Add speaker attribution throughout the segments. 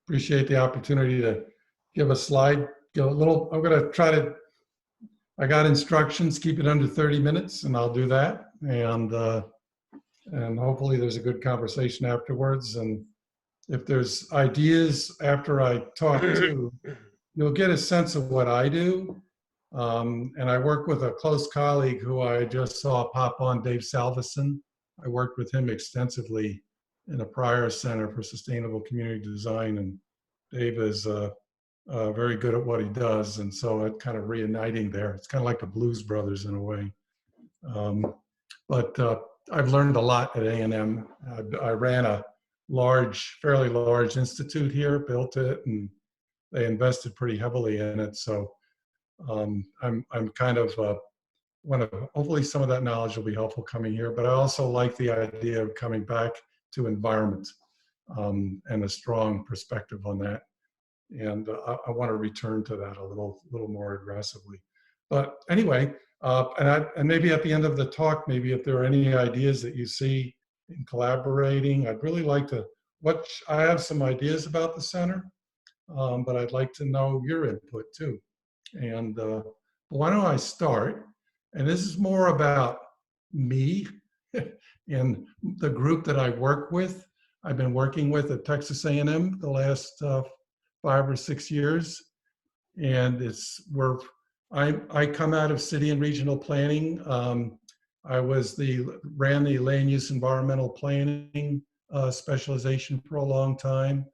Speaker 1: appreciate the opportunity to give a slide. Go a little. I'm going to try to. I got instructions. Keep it under 30 minutes, and I'll do that. And hopefully there's a good conversation afterwards. And if there's ideas after I talk too, you'll get a sense of what I do. And I work with a close colleague who I just saw pop on, Dave Salveson. I worked with him extensively in a prior Center for Sustainable Community Design, and Dave is very good at what he does, and so it kind of reuniting there. It's kind of like the Blues Brothers in a way. But I've learned a lot at A&M. I ran a fairly large institute here, built it, and they invested pretty heavily in it. So I'm kind of hopefully some of that knowledge will be helpful coming here, but I also like the idea of coming back to environment and a strong perspective on that. And I want to return to that a little more aggressively. But anyway, and maybe at the end of the talk, maybe if there are any ideas that you see in collaborating, I'd really like to, I have some ideas about the center, but I'd like to know your input too. And why don't I start? And this is more about me and the group that I work with. I've been working with at Texas A&M the last 5 or 6 years, and I come out of city and regional planning. I ran the land use environmental planning specialization for a long time.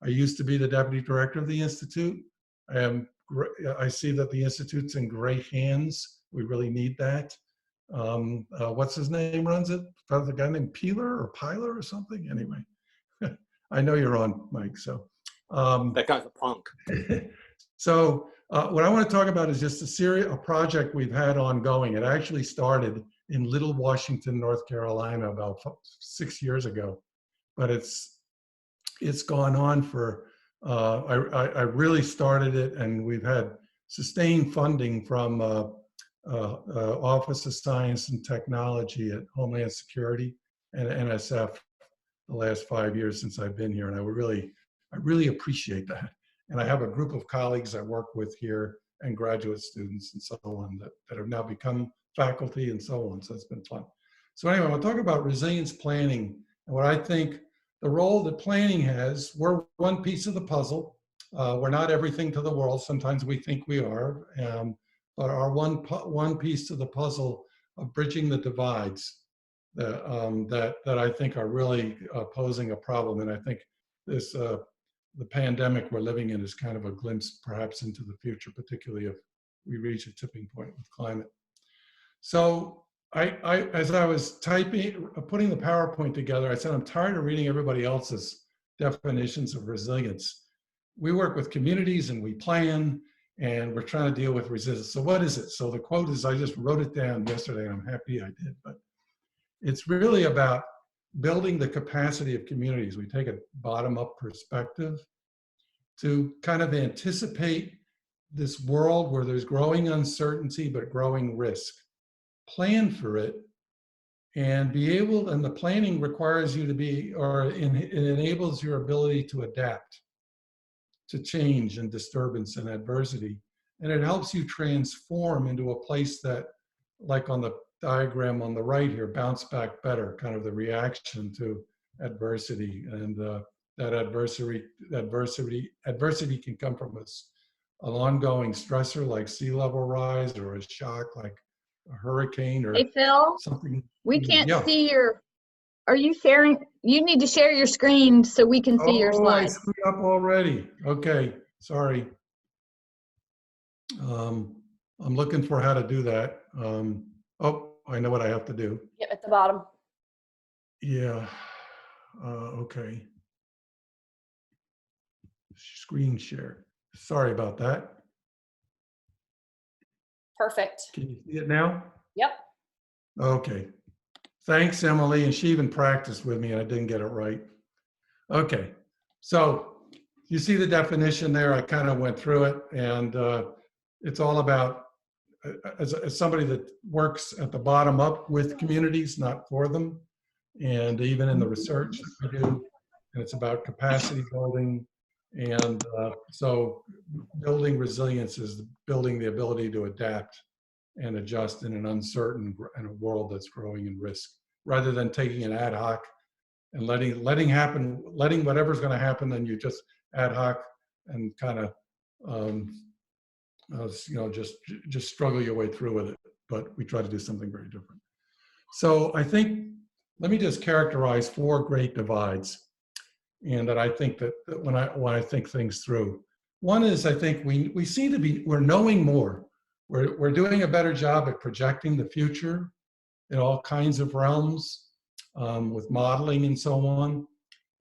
Speaker 1: I used to be the deputy director of the institute. I see that the institute's in great hands. We really need that. What's his name runs it? The guy named Pilar or something? Anyway, I know you're on, Mike. So
Speaker 2: that guy's a punk.
Speaker 1: So what I want to talk about is just a project we've had ongoing. It actually started in Little Washington, North Carolina, about 6 years ago, but it's gone on for. I really started it, and we've had sustained funding from Office of Science and Technology at Homeland Security and NSF the last 5 years since I've been here, and I really appreciate that. And I have a group of colleagues I work with here and graduate students and so on that have now become faculty and so on. So it's been fun. So anyway, we'll talk about resilience planning and what I think the role that planning has. We're one piece of the puzzle. We're not everything to the world. Sometimes we think we are, but our one piece of the puzzle of bridging the divides that I think are really posing a problem. And I think this the pandemic we're living in is kind of a glimpse perhaps into the future, particularly if we reach a tipping point with climate. So as I was putting the PowerPoint together, I said, I'm tired of reading everybody else's definitions of resilience. We work with communities and we plan, and we're trying to deal with resilience. So what is it? So the quote is, I just wrote it down yesterday, and I'm happy I did, but it's really about building the capacity of communities. We take a bottom-up perspective to kind of anticipate this world where there's growing uncertainty but growing risk. Plan for it and and the planning requires you to it enables your ability to adapt to change and disturbance and adversity. And it helps you transform into a place that, like on the diagram on the right here, bounce back better, kind of the reaction to adversity. And that adversity can come from an ongoing stressor like sea level rise, or a shock like a hurricane, or
Speaker 3: hey Phil,
Speaker 1: something.
Speaker 3: We can't see your, are you sharing? You need to share your screen so we can see your slides.
Speaker 1: I screwed up already. Okay, sorry. I'm looking for how to do that. I know what I have to do.
Speaker 3: Yep, at the bottom.
Speaker 1: Yeah, okay. Screen share. Sorry about that.
Speaker 3: Perfect.
Speaker 1: Can you see it now?
Speaker 3: Yep.
Speaker 1: Okay. Thanks, Emily. And she even practiced with me and I didn't get it right. Okay. So you see the definition there. I kind of went through it, and it's all about, as somebody that works at the bottom up with communities, not for them. And even in the research that we do, and it's about capacity building. And so building resilience is building the ability to adapt and adjust in an uncertain in a world that's growing in risk, rather than taking an ad hoc and letting whatever's going to happen, then you just ad hoc and kind of just struggle your way through with it. But we try to do something very different. So I think, let me just characterize 4 great divides, and that I think that when I think things through. One is, I think we seem to be, we're knowing more. We're doing a better job at projecting the future in all kinds of realms, with modeling and so on.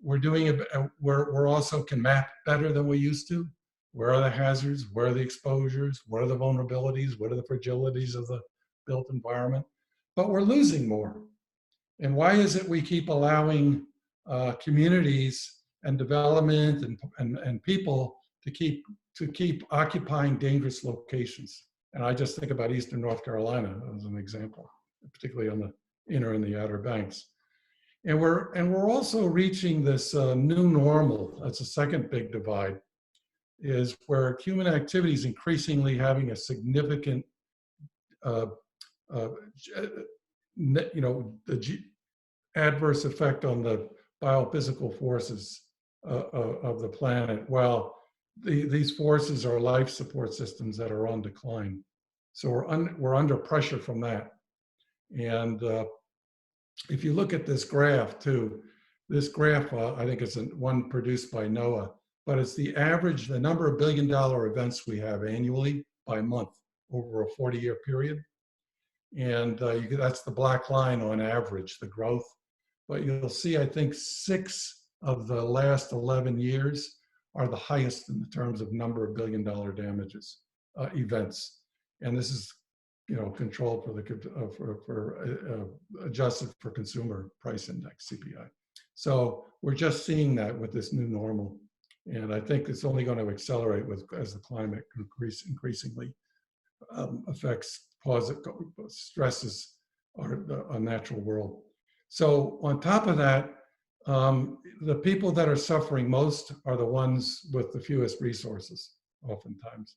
Speaker 1: We're also can map better than we used to. Where are the hazards? Where are the exposures? What are the vulnerabilities? What are the fragilities of the built environment? But we're losing more. And why is it we keep allowing communities and development and people to keep occupying dangerous locations? And I just think about Eastern North Carolina as an example, particularly on the inner and the outer banks. And we're also reaching this new normal. That's a second big divide, is where human activity is increasingly having a significant, adverse effect on the biophysical forces of the planet. Well, these forces are life support systems that are on decline. So we're under pressure from that. And if you look at this graph too, this graph, I think it's one produced by NOAA, but it's the average, the number of billion-dollar events we have annually by month over a 40-year period. And that's the black line on average, the growth. But you'll see, I think 6 of the last 11 years are the highest in terms of number of billion-dollar damages events. And this is, controlled for adjusted for consumer price index, CPI. So we're just seeing that with this new normal. And I think it's only going to accelerate as the climate increasingly affects, stresses our natural world. So on top of that, the people that are suffering most are the ones with the fewest resources, oftentimes,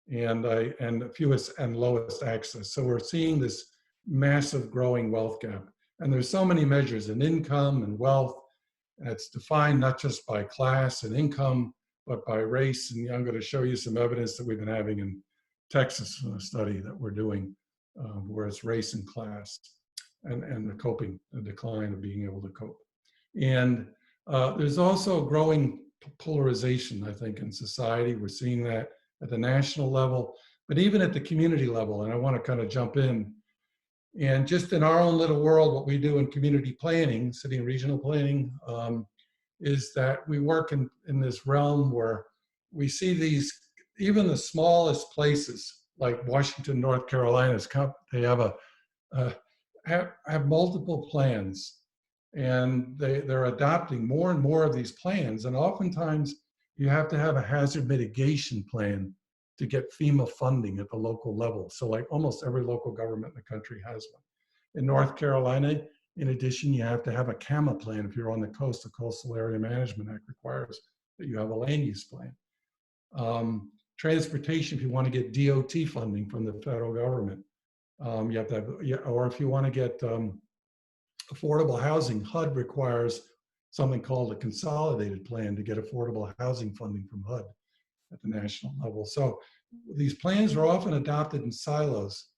Speaker 1: and the fewest and lowest access. So we're seeing this massive growing wealth gap. And there's so many measures in income and wealth, and it's defined not just by class and income, but by race. And I'm going to show you some evidence that we've been having in Texas, a study that we're doing, where it's race and class and the decline of being able to cope. And there's also growing polarization, I think, in society. We're seeing that at the national level, but even at the community level. And I want to kind of jump in. And just in our own little world, what we do in community planning, city and regional planning, is that we work in this realm where we see these, even the smallest places, like Washington, North Carolina's, they have have multiple plans, and they're adopting more and more of these plans. And oftentimes you have to have a hazard mitigation plan to get FEMA funding at the local level. So like almost every local government in the country has one. In North Carolina, in addition, you have to have a CAMA plan. If you're on the coast, the Coastal Area Management Act requires that you have a land use plan. Transportation, if you want to get DOT funding from the federal government, you have to have, or if you want to get affordable housing, HUD requires something called a consolidated plan to get affordable housing funding from HUD at the national level. So these plans are often adopted in silos,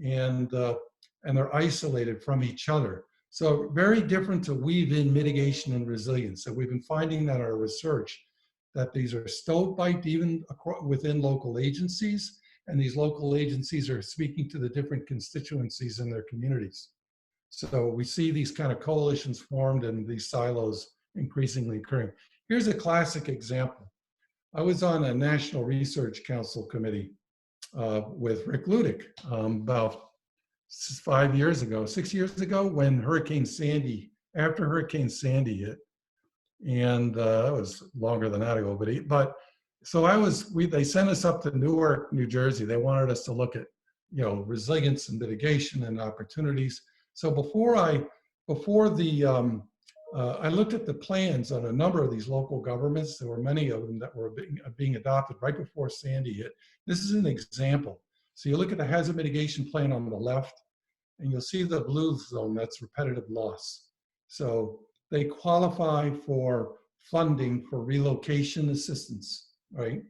Speaker 1: and they're isolated from each other. So very different to weave in mitigation and resilience. So we've been finding that in our research, that these are stovepiped even within local agencies, and these local agencies are speaking to the different constituencies in their communities. So we see these kind of coalitions formed and these silos increasingly occurring. Here's a classic example. I was on a National Research Council committee with Rick Ludick about 6 years ago, when Hurricane Sandy, after Hurricane Sandy hit. And that was longer than that ago, they sent us up to Newark, New Jersey. They wanted us to look at, resilience and mitigation and opportunities. So before the I looked at the plans on a number of these local governments. There were many of them that were being adopted right before Sandy hit. This is an example. So you look at the hazard mitigation plan on the left, and you'll see the blue zone, that's repetitive loss. So they qualify for funding for relocation assistance, right?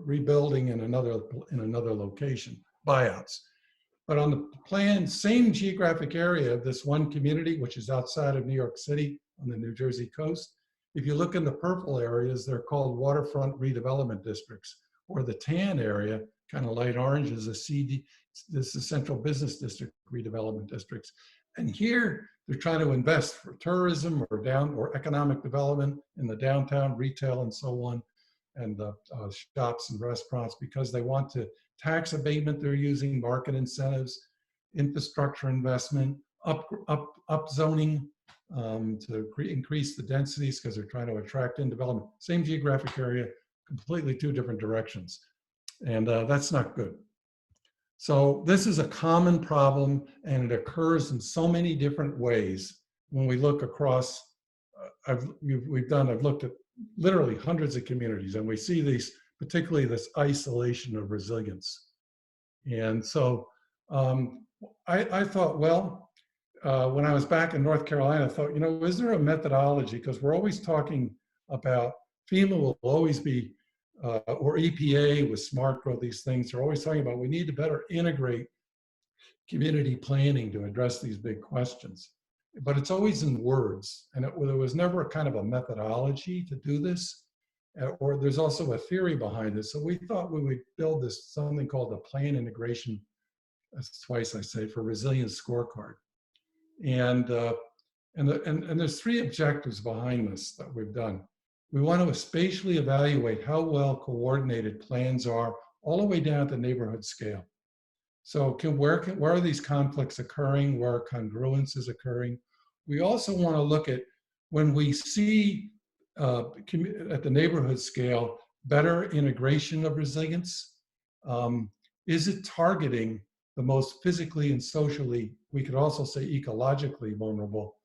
Speaker 1: Rebuilding in another location, buyouts. But on the plan, same geographic area of this one community, which is outside of New York City on the New Jersey coast, if you look in the purple areas, they're called waterfront redevelopment districts, or the tan area, kind of light orange, is a CD, this is Central Business District redevelopment districts. And here they're trying to invest for tourism or economic development in the downtown, retail and so on, and shops and restaurants, because they want to tax abatement they're using, market incentives, infrastructure investment, up zoning to increase the densities because they're trying to attract in development. Same geographic area, completely two different directions. And that's not good. So this is a common problem, and it occurs in so many different ways when we look across. I've looked at literally hundreds of communities, and we see these, particularly this isolation of resilience. And so I thought, well, when I was back in North Carolina, I thought, you know, is there a methodology? Because we're always talking about FEMA will always be, or EPA with SMART growth, these things, they're always talking about we need to better integrate community planning to address these big questions. But it's always in words, and there was never a kind of a methodology to do this, or there's also a theory behind it. So we thought we would build this, something called the Plan Integration, that's twice I say, for Resilience Scorecard. And there's three objectives behind this that we've done. We want to spatially evaluate how well coordinated plans are all the way down to neighborhood scale. So where are these conflicts occurring? Where are congruences occurring? We also want to look at when we see at the neighborhood scale better integration of resilience. Is it targeting the most physically and socially, we could also say ecologically vulnerable,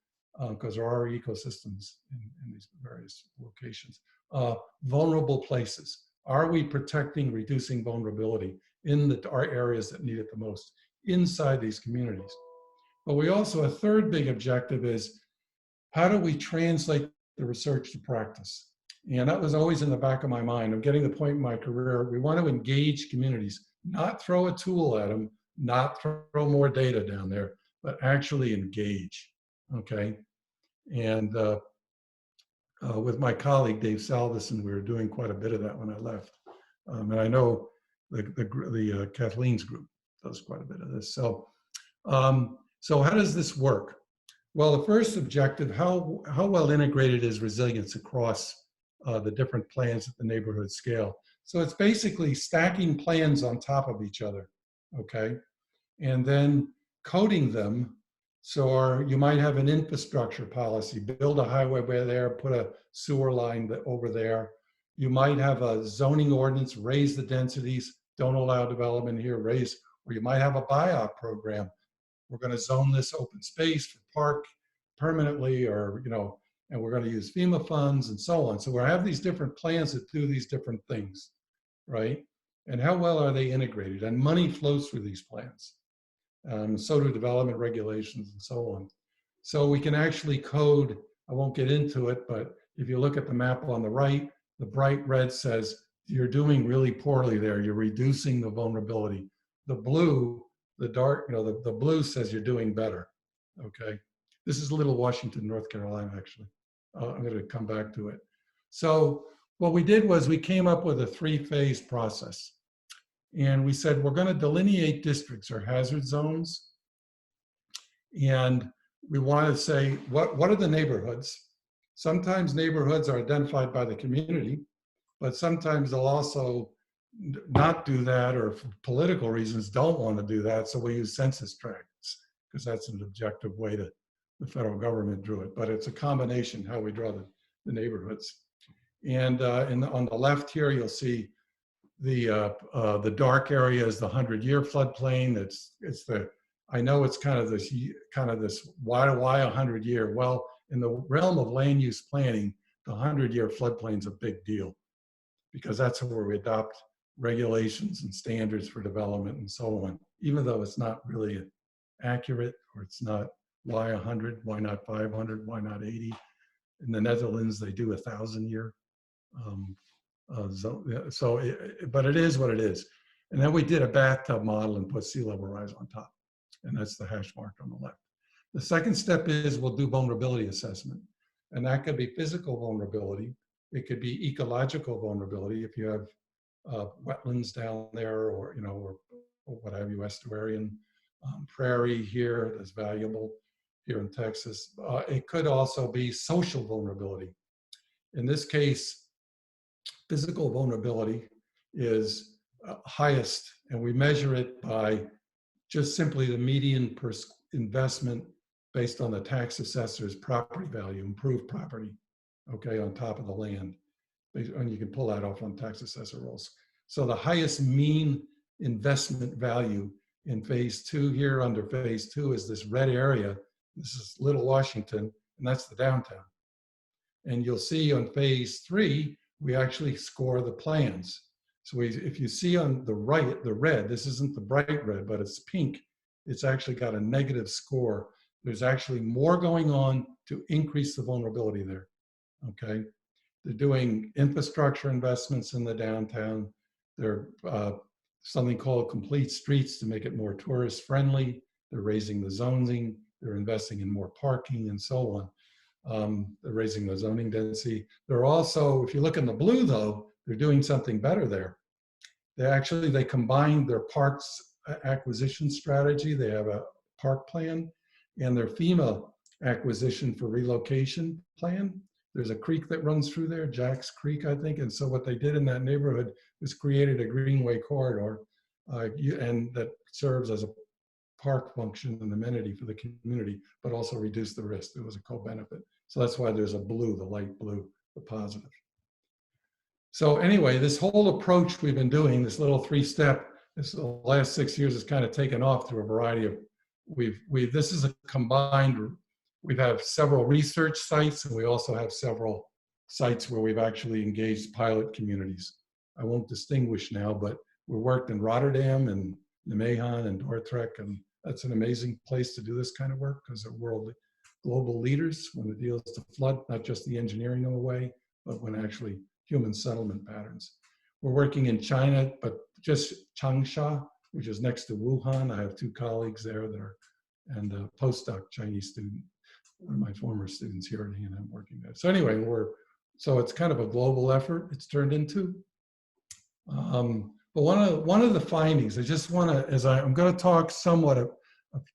Speaker 1: because there are ecosystems in these various locations. Vulnerable places. Are we protecting, reducing vulnerability in our areas that need it the most inside these communities? But we also, a third big objective is, how do we translate the research to practice? And that was always in the back of my mind. I'm getting to the point in my career, we want to engage communities, not throw a tool at them, not throw more data down there, but actually engage, okay? And with my colleague, Dave Salveson, we were doing quite a bit of that when I left. And I know the Kathleen's group does quite a bit of this. So, so how does this work? Well, the first objective, how well integrated is resilience across the different plans at the neighborhood scale? So it's basically stacking plans on top of each other, okay? And then coding them. So you might have an infrastructure policy, build a highway over there, put a sewer line over there. You might have a zoning ordinance, raise the densities, don't allow development here, raise, or you might have a buyout program. We're going to zone this open space for park permanently, or, you know, and we're going to use FEMA funds and so on. So we have these different plans that do these different things, right? And how well are they integrated? And money flows through these plans. So do development regulations and so on. So we can actually code, I won't get into it, but if you look at the map on the right, the bright red says, you're doing really poorly there. You're reducing the vulnerability. The blue, the dark, you know, the blue says you're doing better, okay? This is Little Washington, North Carolina, actually. I'm going to come back to it. So what we did was we came up with a three-phase process. And we said, we're going to delineate districts or hazard zones. And we want to say, what are the neighborhoods? Sometimes neighborhoods are identified by the community, but sometimes they'll also not do that, or for political reasons don't want to do that. So we use census tracts, because that's an objective way to, the federal government drew it. But it's a combination how we draw the neighborhoods. And on the left here, you'll see the dark area is the 100-year floodplain. It's the I know it's kind of this why 100 year? Well, in the realm of land use planning, the 100-year floodplain is a big deal because that's where we adopt regulations and standards for development and so on, even though it's not really accurate, or it's not why 100, why not 500, why not 80? In the Netherlands, they do 1,000-year. But it is what it is. And then we did a bathtub model and put sea level rise on top. And that's the hash mark on the left. The second step is we'll do vulnerability assessment. And that could be physical vulnerability. It could be ecological vulnerability if you have wetlands down there, or what have you, estuarine prairie here that's valuable here in Texas. It could also be social vulnerability. In this case, physical vulnerability is highest, and we measure it by just simply the median per investment based on the tax assessor's property value, improved property, okay, on top of the land. And you can pull that off on tax assessor rolls. So the highest mean investment value in phase 2 here under phase 2 is this red area. This is Little Washington, and that's the downtown. And you'll see on phase 3, we actually score the plans. So if you see on the right, the red, this isn't the bright red, but it's pink. It's actually got a negative score. There's actually more going on to increase the vulnerability there, okay? They're doing infrastructure investments in the downtown. They're something called complete streets to make it more tourist friendly. They're raising the zoning. They're investing in more parking and so on. They're raising the zoning density. They're also, if you look in the blue though, they're doing something better there. They combined their parks acquisition strategy. They have a park plan and their FEMA acquisition for relocation plan. There's a creek that runs through there, Jack's Creek, I think. And so what they did in that neighborhood was created a greenway corridor and that serves as a park function and amenity for the community, but also reduce the risk. There was a co-benefit. So that's why there's a blue, the light blue, the positive. So anyway, this whole approach we've been doing, this little 3-step, the last 6 years has kind of taken off through a variety of, this is a combined, we have several research sites, and we also have several sites where we've actually engaged pilot communities. I won't distinguish now, but we worked in Rotterdam and Nijmegen and Dordrecht, and that's an amazing place to do this kind of work because they're global leaders when it deals to flood, not just the engineering of a way, but when actually human settlement patterns. We're working in China, but just Changsha, which is next to Wuhan. I have 2 colleagues there that are, and a postdoc Chinese student, one of my former students here at A&M working there. So anyway, so it's kind of a global effort it's turned into. But one of the findings, I just want to, I'm going to talk somewhat,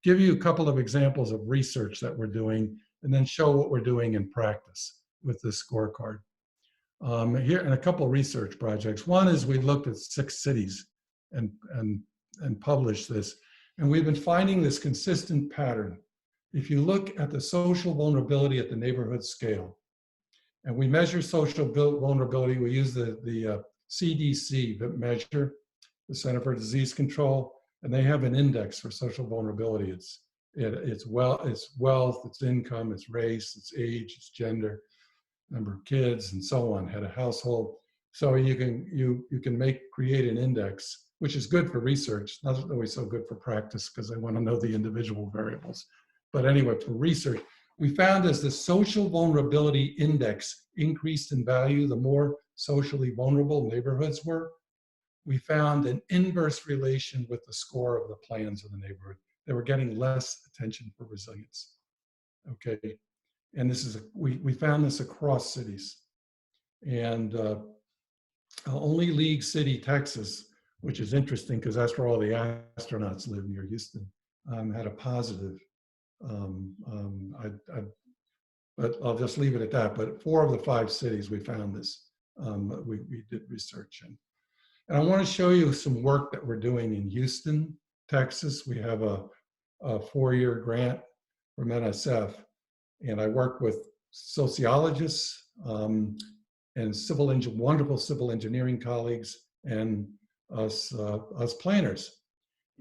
Speaker 1: give you a couple of examples of research that we're doing, and then show what we're doing in practice with this scorecard. Here, and a couple of research projects. One is we looked at 6 cities and published this, and we've been finding this consistent pattern. If you look at the social vulnerability at the neighborhood scale, and we measure social vulnerability, we use the CDC measure, the Center for Disease Control, and they have an index for social vulnerability. It's wealth, it's income, it's race, it's age, it's gender, number of kids, and so on, head of household. So you can create an index, which is good for research, not always so good for practice because I want to know the individual variables. But anyway, for research, we found as the social vulnerability index increased in value, the more socially vulnerable neighborhoods were, we found an inverse relation with the score of the plans of the neighborhood. They were getting less attention for resilience, okay? And this is, we found this across cities. And only League City, Texas, which is interesting because that's where all the astronauts live near Houston, had a positive. But I'll just leave it at that. But 4 of the 5 cities we found this, we did research in. And I want to show you some work that we're doing in Houston, Texas. We have a 4-year grant from NSF. And I work with sociologists and wonderful civil engineering colleagues and us planners.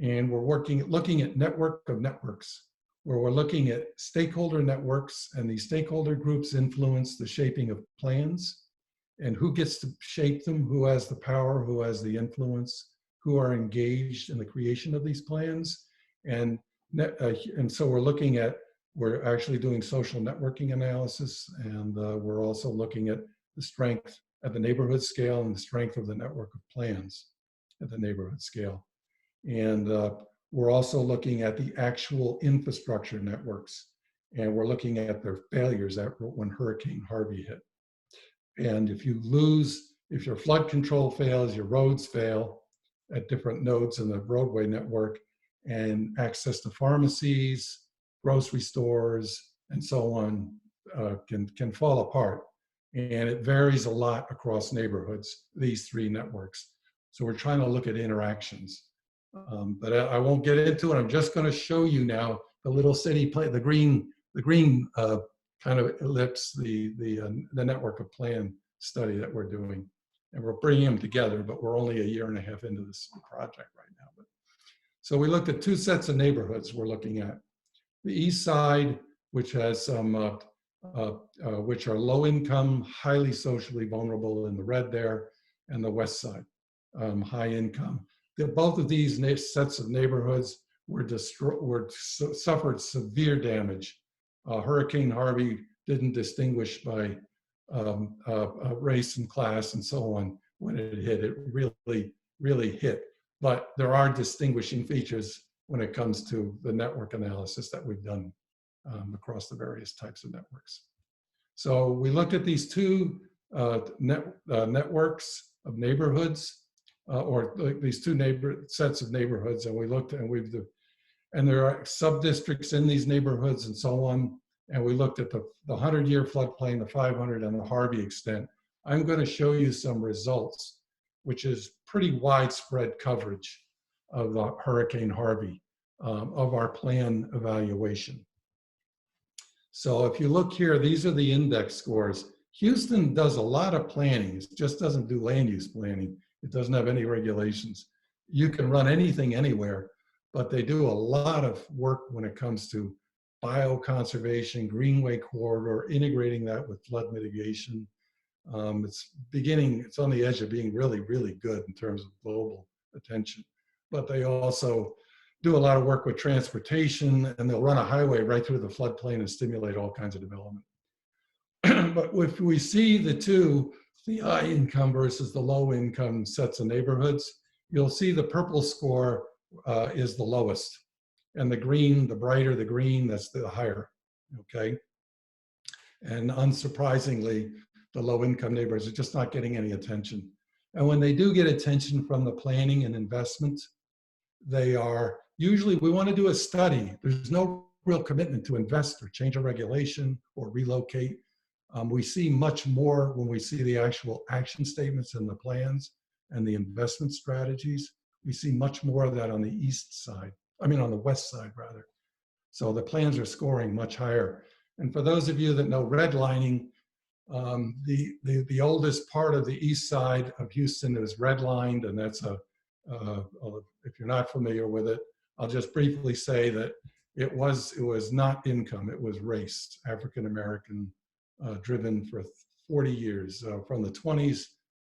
Speaker 1: And we're looking at network of networks, where we're looking at stakeholder networks, and these stakeholder groups influence the shaping of plans, and who gets to shape them, who has the power, who has the influence, who are engaged in the creation of these plans. And so we're actually doing social networking analysis, and we're also looking at the strength at the neighborhood scale and the strength of the network of plans at the neighborhood scale. And we're also looking at the actual infrastructure networks, and we're looking at their failures when Hurricane Harvey hit. And if your flood control fails, your roads fail at different nodes in the roadway network, and access to pharmacies, grocery stores, and so on can fall apart. And it varies a lot across neighborhoods, these three networks. So we're trying to look at interactions. But I won't get into it. I'm just going to show you now the little city play, the green kind of ellipse, the network of plan study that we're doing. And we're bringing them together, but we're only a year and a half into this project right now. So we looked at two sets of neighborhoods we're looking at. The east side, which has some, which are low income, highly socially vulnerable in the red there, and the west side, high income. Both of these sets of neighborhoods suffered severe damage. Hurricane Harvey didn't distinguish by race and class and so on when it hit. It really hit. But there are distinguishing features when it comes to the network analysis that we've done across the various types of networks. So we looked at these two networks of neighborhoods, or these two sets of neighborhoods, and we looked, and there are sub-districts in these neighborhoods and so on. And we looked at the 100-year floodplain, the 500, and the Harvey extent. I'm going to show you some results, which is pretty widespread coverage of the Hurricane Harvey, of our plan evaluation. So if you look here, these are the index scores. Houston does a lot of planning. It just doesn't do land use planning. It doesn't have any regulations. You can run anything anywhere, but they do a lot of work when it comes to bioconservation, greenway corridor, integrating that with flood mitigation. It's on the edge of being really, really good in terms of global attention. But they also do a lot of work with transportation, and they'll run a highway right through the floodplain and stimulate all kinds of development. But if we see the high income versus the low income sets of neighborhoods, you'll see the purple score is the lowest. And the green, the brighter the green, that's the higher, okay? And unsurprisingly, the low income neighborhoods are just not getting any attention. And when they do get attention from the planning and investment, they are, usually we want to do a study. There's no real commitment to invest or change a regulation or relocate. We see much more when we see the actual action statements and the plans and the investment strategies. We see much more of that on the east side. On the west side, rather. So the plans are scoring much higher. And for those of you that know redlining, the oldest part of the east side of Houston is redlined, and that's if you're not familiar with it, I'll just briefly say that it was not income, it was race, African American driven for 40 years, from the 20s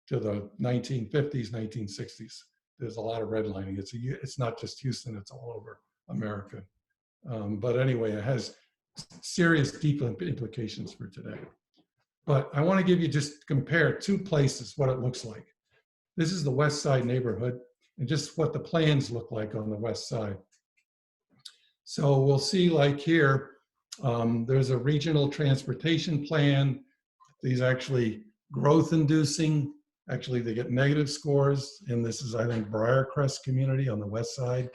Speaker 1: to the 1950s, 1960s. There's a lot of redlining. It's not just Houston, it's all over America. But anyway, it has serious deep implications for today. But I want to give you, just compare two places, what it looks like. This is the west side neighborhood, and just what the plans look like on the west side. So we'll see, like here, there's a regional transportation plan. These actually growth inducing. Actually, they get negative scores, and this is, I think, Briarcrest community on the west side.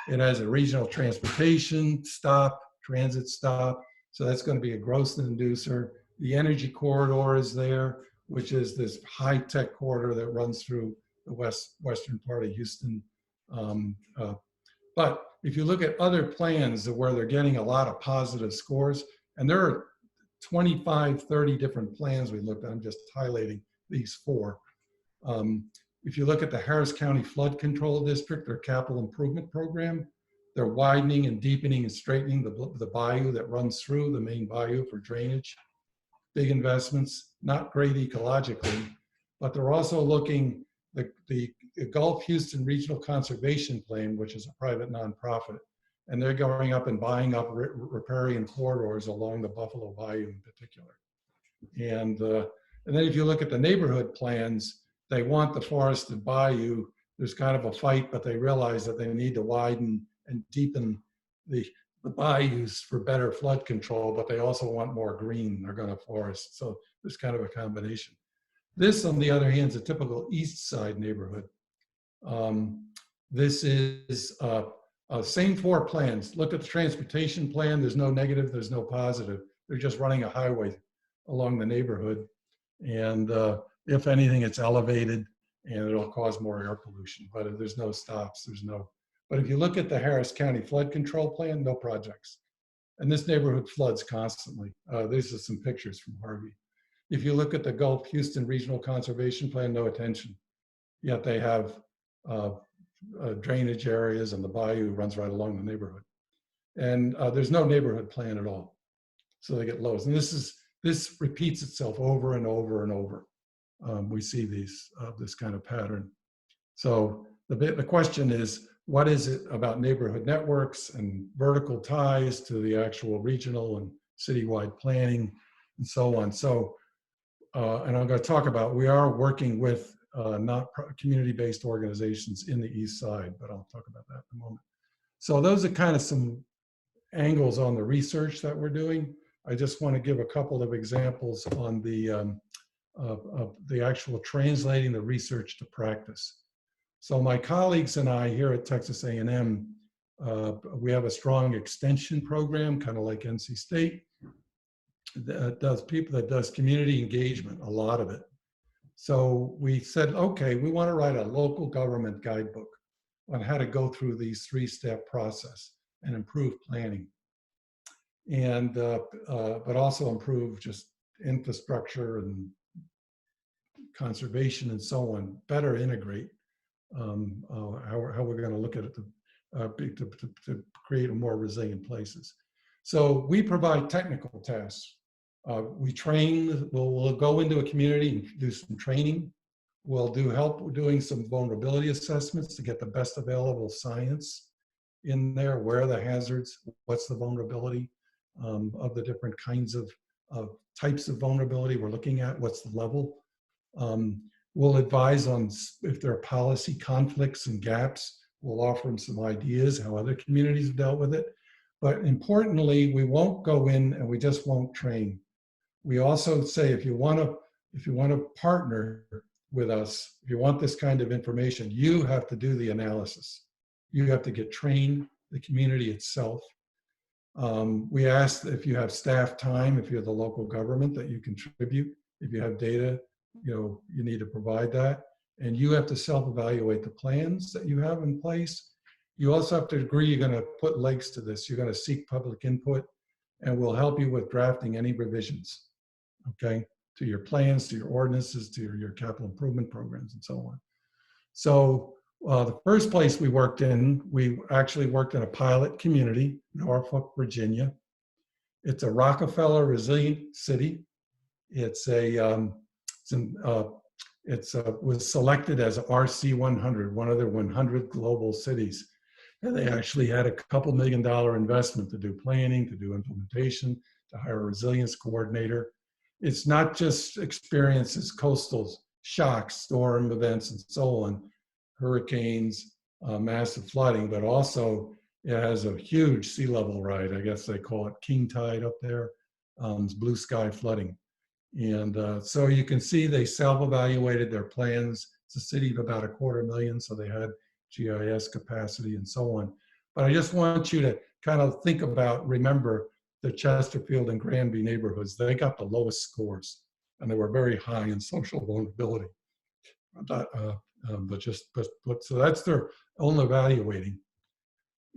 Speaker 1: It has a regional transportation stop, transit stop, so that's going to be a growth inducer. The energy corridor is there, which is this high-tech corridor that runs through the western part of Houston. But if you look at other plans where they're getting a lot of positive scores, and there are 25, 30 different plans we looked at, I'm just highlighting these four. if you look at the Harris County Flood Control District, their capital improvement program, they're widening and deepening and straightening the bayou that runs through the main bayou for drainage. Big investments, not great ecologically, but they're also looking, the Gulf Houston Regional Conservation Plan, which is a private nonprofit, and they're going up and buying up riparian corridors along the Buffalo Bayou in particular. And then if you look at the neighborhood plans, they want the forested bayou. There's kind of a fight, but they realize that they need to widen and deepen the bayous for better flood control, but they also want more green. They're going to forest. So there's kind of a combination. This, on the other hand, is a typical east side neighborhood. This is same 4 plans. Look at the transportation plan. There's no negative, there's no positive. They're just running a highway along the neighborhood. And if anything, it's elevated and it'll cause more air pollution, but there's no stops, but if you look at the Harris County Flood Control Plan, no projects. And this neighborhood floods constantly. These are some pictures from Harvey. If you look at the Gulf Houston Regional Conservation Plan, no attention. Yet they have drainage areas and the bayou runs right along the neighborhood. And there's no neighborhood plan at all. So they get lows. And this repeats itself over and over and over. We see this kind of pattern. So the question is, what is it about neighborhood networks and vertical ties to the actual regional and citywide planning and so on? So, and I'm going to talk about, we are working with not community-based organizations in the East Side, but I'll talk about that in a moment. So those are kind of some angles on the research that we're doing. I just want to give a couple of examples on the actual translating the research to practice. So my colleagues and I here at Texas A&M, we have a strong extension program, kind of like NC State, that does community engagement, a lot of it. So we said, okay, we want to write a local government guidebook on how to go through these 3-step process and improve planning. And, but also improve just infrastructure and conservation and so on, better integrate how we're going to look at it to create more resilient places. So we provide technical tasks. We train, we'll go into a community and do some training. We'll do help doing some vulnerability assessments to get the best available science in there. Where are the hazards? What's the vulnerability of the different kinds of types of vulnerability we're looking at? What's the level? We'll advise on if there are policy conflicts and gaps. We'll offer them some ideas how other communities have dealt with it. But importantly, we won't go in and we just won't train. We also say if you want to partner with us, if you want this kind of information, you have to do the analysis. You have to get trained, the community itself. We ask if you have staff time, if you're the local government, that you contribute. If you have data, you need to provide that. And you have to self-evaluate the plans that you have in place. You also have to agree you're going to put legs to this. You're going to seek public input, and we'll help you with drafting any revisions, okay, to your plans, to your ordinances, to your capital improvement programs, and so on. So the first place we worked in, we actually worked in a pilot community, Norfolk, Virginia. It's a Rockefeller resilient city. Was selected as RC 100, one of the 100 global cities. And they actually had a couple $1 million investment to do planning, to do implementation, to hire a resilience coordinator. It's not just experiences, coastal shocks, storm events, and so on, hurricanes, massive flooding, but also it has a huge sea level rise. I guess they call it king tide up there. It's blue sky flooding. And so you can see they self-evaluated their plans. It's a city of about 250,000, so they had GIS capacity and so on. But I just want you to kind of think about, remember the Chesterfield and Granby neighborhoods. They got the lowest scores, and they were very high in social vulnerability. So that's their own evaluating.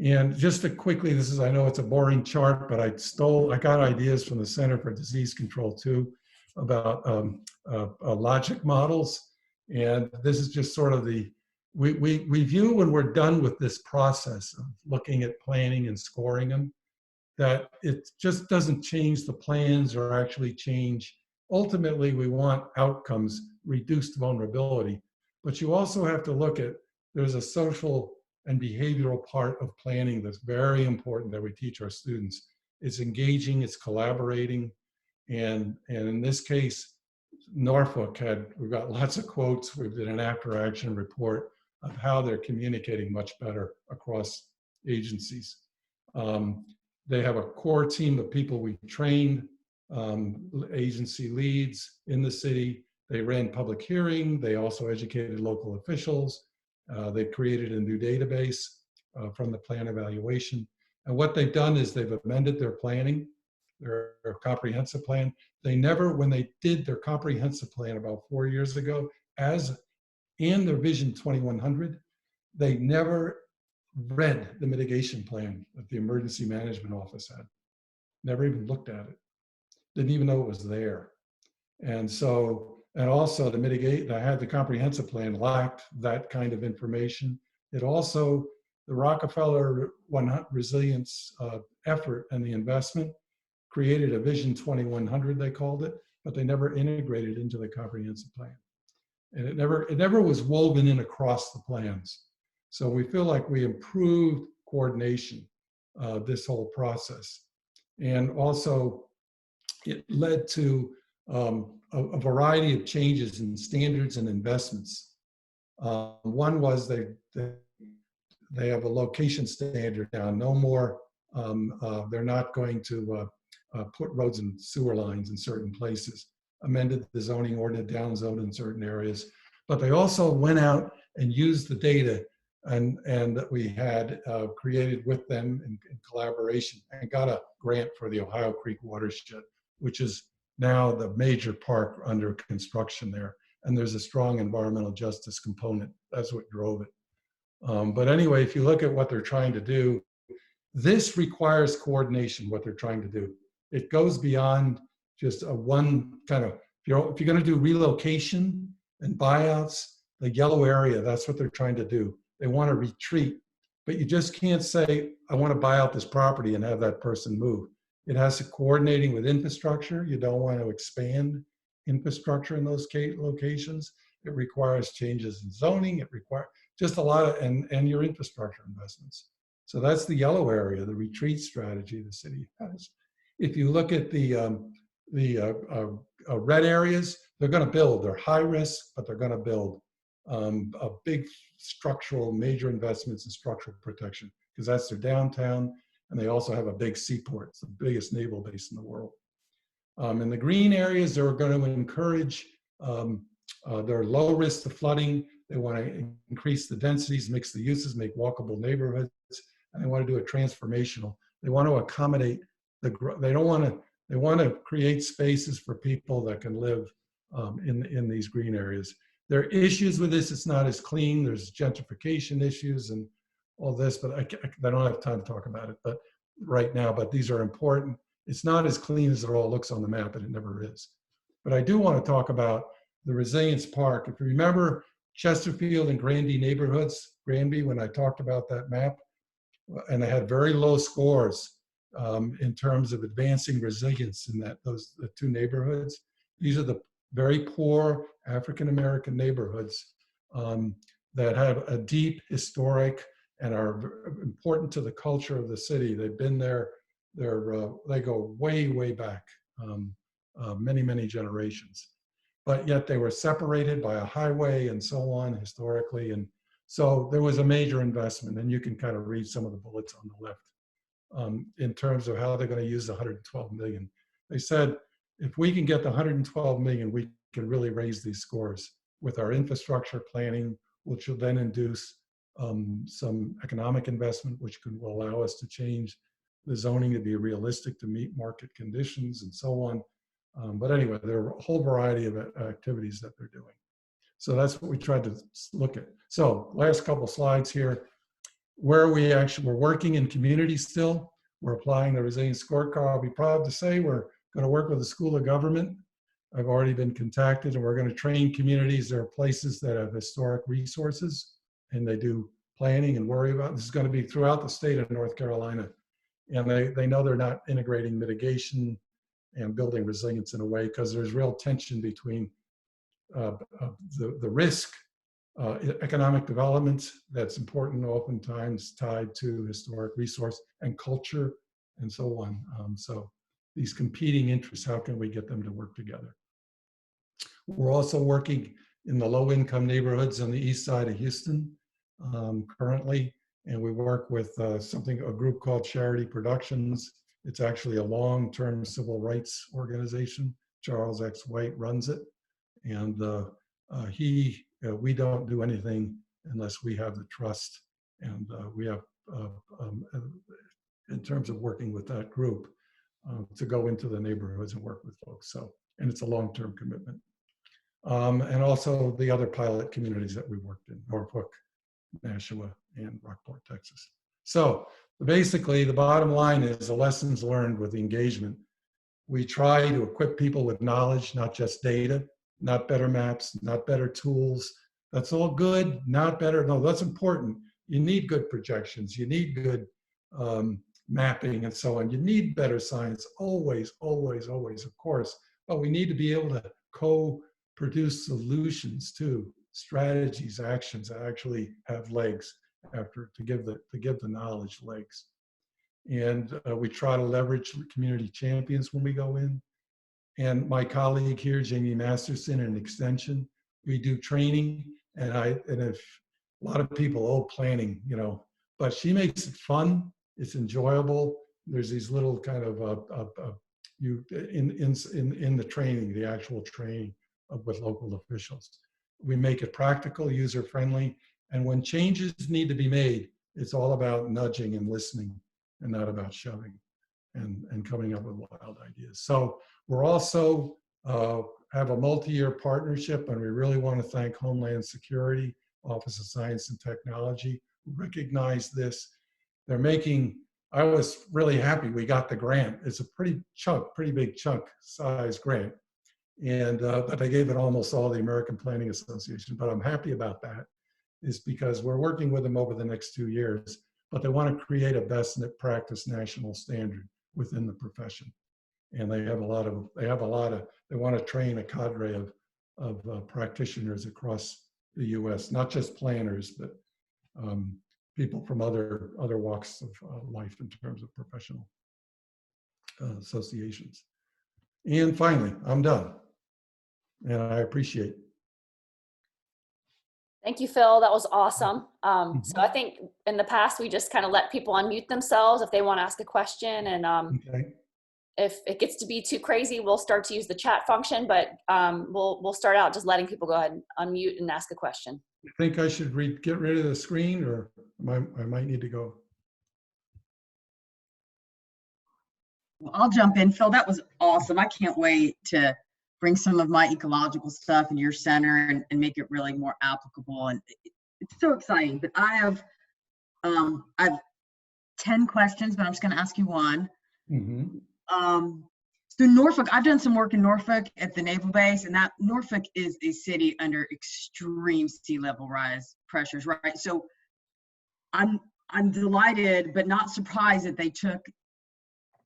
Speaker 1: And just to quickly, I know it's a boring chart, but I got ideas from the Center for Disease Control too, about logic models. And this is just sort of we view when we're done with this process of looking at planning and scoring them, that it just doesn't change the plans or actually change. Ultimately, we want outcomes, reduced vulnerability, but you also have to look at, there's a social and behavioral part of planning that's very important that we teach our students. It's engaging, it's collaborating, and in this case, Norfolk we've got lots of quotes. We did an after action report of how they're communicating much better across agencies. They have a core team of people we trained, agency leads in the city. They ran public hearing. They also educated local officials. They created a new database from the plan evaluation. And what they've done is they've amended their planning, their comprehensive plan. They never, when they did their comprehensive plan about 4 years ago, and their Vision 2100, they never read the mitigation plan that the Emergency Management Office had. Never even looked at it. Didn't even know it was there. And so, and also the comprehensive plan lacked that kind of information. It also, the Rockefeller resilience effort and the investment created a Vision 2100, they called it, but they never integrated into the comprehensive plan. And it never was woven in across the plans. So we feel like we improved coordination this whole process. And also it led to a variety of changes in standards and investments. One was they have a location standard now. No more, they're not going to put roads and sewer lines in certain places. Amended the zoning ordinance, downzoned in certain areas. But they also went out and used the data and that we had created with them in collaboration, and got a grant for the Ohio Creek watershed, which is now the major park under construction there. And there's a strong environmental justice component. That's what drove it. But anyway, if you look at what they're trying to do, this requires coordination, what they're trying to do. It goes beyond just a one kind of, if you're going to do relocation and buyouts, the yellow area, that's what they're trying to do. They want to retreat, but you just can't say, I want to buy out this property and have that person move. It has to coordinating with infrastructure. You don't want to expand infrastructure in those locations. It requires changes in zoning. It requires just a lot of, and your infrastructure investments. So that's the yellow area, the retreat strategy the city has. If you look at the red areas, they're going to build. They're high risk, but they're going to build a big structural, major investments in structural protection, because that's their downtown, and they also have a big seaport. It's the biggest naval base in the world. In the green areas, they're going to encourage, they're low risk to flooding. They want to increase the densities, mix the uses, make walkable neighborhoods, and they want to do it transformational. They want to accommodate they want to create spaces for people that can live in these green areas. There are issues with this. It's not as clean. There's gentrification issues and all this, but I don't have time to talk about it right now, but these are important. It's not as clean as it all looks on the map, and it never is. But I do want to talk about the Resilience Park. If you remember Chesterfield and Granby neighborhoods, Granby, when I talked about that map, and they had very low scores in terms of advancing resilience in the two neighborhoods. These are the very poor African-American neighborhoods that have a deep historic and are important to the culture of the city. They've been there, they go way, way back, many, many generations. But yet they were separated by a highway and so on historically. And so there was a major investment, and you can kind of read some of the bullets on the left in terms of how they're going to use the 112 million. They said, if we can get the 112 million, we can really raise these scores with our infrastructure planning, which will then induce some economic investment, which will allow us to change the zoning to be realistic to meet market conditions and so on. But anyway, there are a whole variety of activities that they're doing. So that's what we tried to look at. So last couple slides here, where we're working in community still. We're applying the resilience scorecard. I'll be proud to say we're going to work with the School of Government I've already been contacted, and we're going to train communities. There are places that have historic resources, and they do planning and worry about. This is going to be throughout the state of North Carolina. And they know they're not integrating mitigation and building resilience in a way, because there's real tension between the risk, economic development that's important, oftentimes tied to historic resource and culture and so on. So these competing interests, how can we get them to work together? We're also working in the low-income neighborhoods on the east side of Houston currently, and we work with a group called Charity Productions. It's actually a long-term civil rights organization. Charles X. White runs it, and we don't do anything unless we have the trust, and we have, in terms of working with that group, to go into the neighborhoods and work with folks. So, and it's a long-term commitment. And also the other pilot communities that we worked in, Norfolk, Nashua, and Rockport, Texas. So basically, the bottom line is the lessons learned with engagement. We try to equip people with knowledge, not just data, not better maps, not better tools. That's all good, not better. No, that's important. You need good projections. You need good mapping and so on. You need better science, always, always, always, of course. But we need to be able to co-produce solutions too, strategies, actions that actually have legs to give the knowledge legs. And we try to leverage community champions when we go in. And my colleague here, Jamie Masterson, in Extension, we do training. And if a lot of people, planning, but she makes it fun. It's enjoyable. There's these little kind of in the training, the actual training with local officials. We make it practical, user-friendly, and when changes need to be made, it's all about nudging and listening, and not about shoving and coming up with wild ideas. So we're also have a multi-year partnership, and we really want to thank Homeland Security, Office of Science and Technology, who recognize this. They're making, I was really happy we got the grant. It's a pretty big chunk size grant. And but they gave it almost all the American Planning Association. But I'm happy about that, is because we're working with them over the next 2 years, but they want to create a best practice national standard within the profession. And they want to train a cadre of practitioners across the US, not just planners, but people from other walks of life in terms of professional associations. And finally, I'm done. And I appreciate.
Speaker 4: Thank you, Phil. That was awesome. So I think in the past, we just kind of let people unmute themselves if they want to ask a question. And
Speaker 1: Okay.
Speaker 4: if it gets to be too crazy, we'll start to use the chat function, but we'll start out just letting people go ahead and unmute and ask a question.
Speaker 1: You think I should get rid of the screen, or I might need to go?
Speaker 5: Well, I'll jump in, Phil. That was awesome. I can't wait to bring some of my ecological stuff in your center and make it really more applicable. And it's so exciting. But I have 10 questions, but I'm just going to ask you one.
Speaker 1: Mm-hmm.
Speaker 5: So Norfolk, I've done some work in Norfolk at the Naval Base, and that Norfolk is a city under extreme sea level rise pressures, right? So I'm delighted, but not surprised that they took